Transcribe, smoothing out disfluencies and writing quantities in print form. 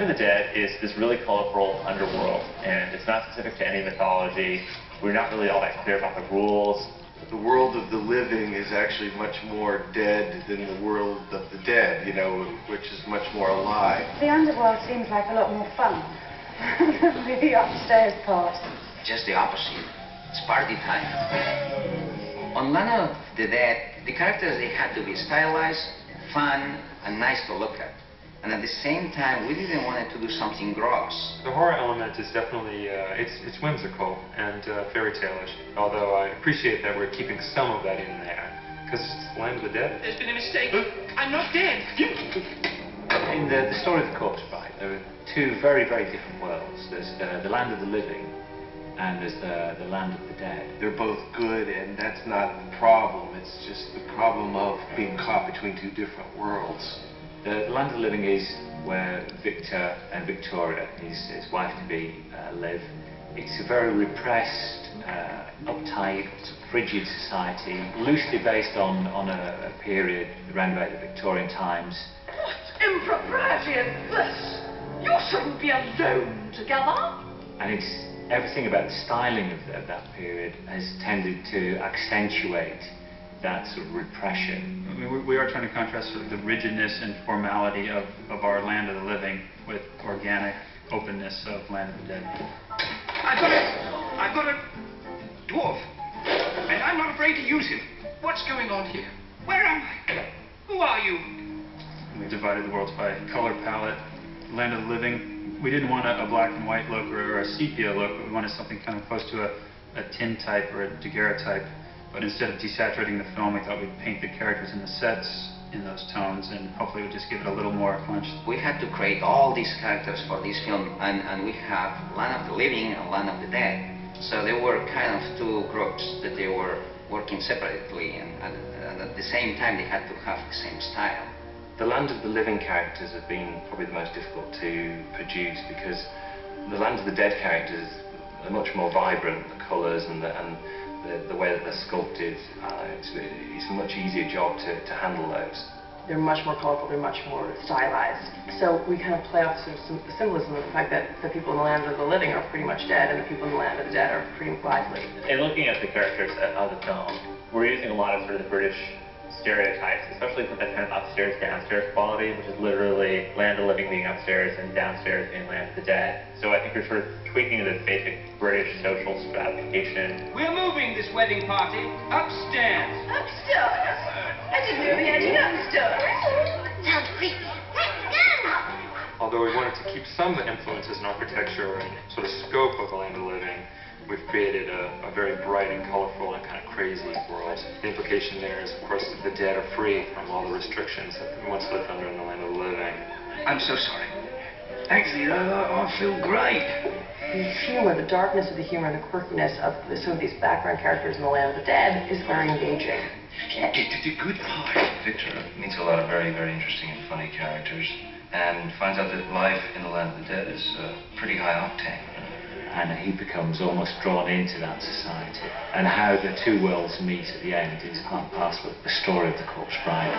Land of the Dead is this really colorful underworld, and it's not specific to any mythology. We're not really all that clear about the rules. The world of the living is actually much more dead than the world of the dead, you know, which is much more alive. The underworld seems like a lot more fun than the upstairs part. Just the opposite. It's party time. On Land of the Dead, the characters, they had to be stylized, fun, and nice to look at. And at the same time, we didn't want it to do something gross. The horror element is definitely, it's whimsical and fairy tale-ish. Although I appreciate that we're keeping some of that in there, because it's Land of the Dead. There's been a mistake. I'm not dead. In the story of the Corpse Bride, there are two very, very different worlds. There's the land of the living, and there's the land of the dead. They're both good, and that's not the problem. It's just the problem of being caught between two different worlds. The land of the living is where Victor and Victoria, his wife-to-be, live. It's a very repressed, uptight, frigid society, loosely based on a period around about the Victorian times. What impropriety is this? You shouldn't be alone together. And it's everything about the styling of that period has tended to accentuate that sort of repression. I mean, we are trying to contrast sort of the rigidness and formality of our Land of the Living with organic openness of Land of the Dead. I've got a dwarf, and I'm not afraid to use him. What's going on here? Where am I? Who are you? We've divided the worlds by color palette. Land of the Living, we didn't want a black and white look or a sepia look, but we wanted something kind of close to a tin type or a daguerreotype. But instead of desaturating the film, we thought we'd paint the characters and the sets in those tones, and hopefully it would just give it a little more punch. We had to create all these characters for this film, and we have Land of the Living and Land of the Dead. So they were kind of two groups that they were working separately, and at the same time they had to have the same style. The Land of the Living characters have been probably the most difficult to produce because the Land of the Dead characters are much more vibrant, the colours and the way that they're sculpted. It's a much easier job to handle those. They're much more colorful, they're much more stylized. So we kind of play off sort of the symbolism of the fact that the people in the Land of the Living are pretty much dead and the people in the Land of the Dead are pretty lively. In looking at the characters of the film, we're using a lot of sort of the British stereotypes, especially with that kind of upstairs-downstairs quality, which is literally Land of the Living being upstairs and downstairs being Land of the Dead. So I think we're sort of tweaking the basic British social stratification. We're moving this wedding party upstairs. Upstairs? I didn't know we had it upstairs. Sounds creepy. Although we wanted to keep some of the influences in architecture and sort of scope of the Land of the Living, we've created a very bright and colorful and kind of crazy world. The implication there is, of course, that the dead are free from all the restrictions that we once lived under in the Land of the Living. I'm so sorry. Actually, I feel great. The humor, the darkness of the humor, the quirkiness of some of these background characters in the Land of the Dead is very engaging. Yeah, it's a good part. Victor meets a lot of very, very interesting and funny characters and finds out that life in the Land of the Dead is pretty high octane. And he becomes almost drawn into that society. And how the two worlds meet at the end is part and parcel of the story of the Corpse Bride.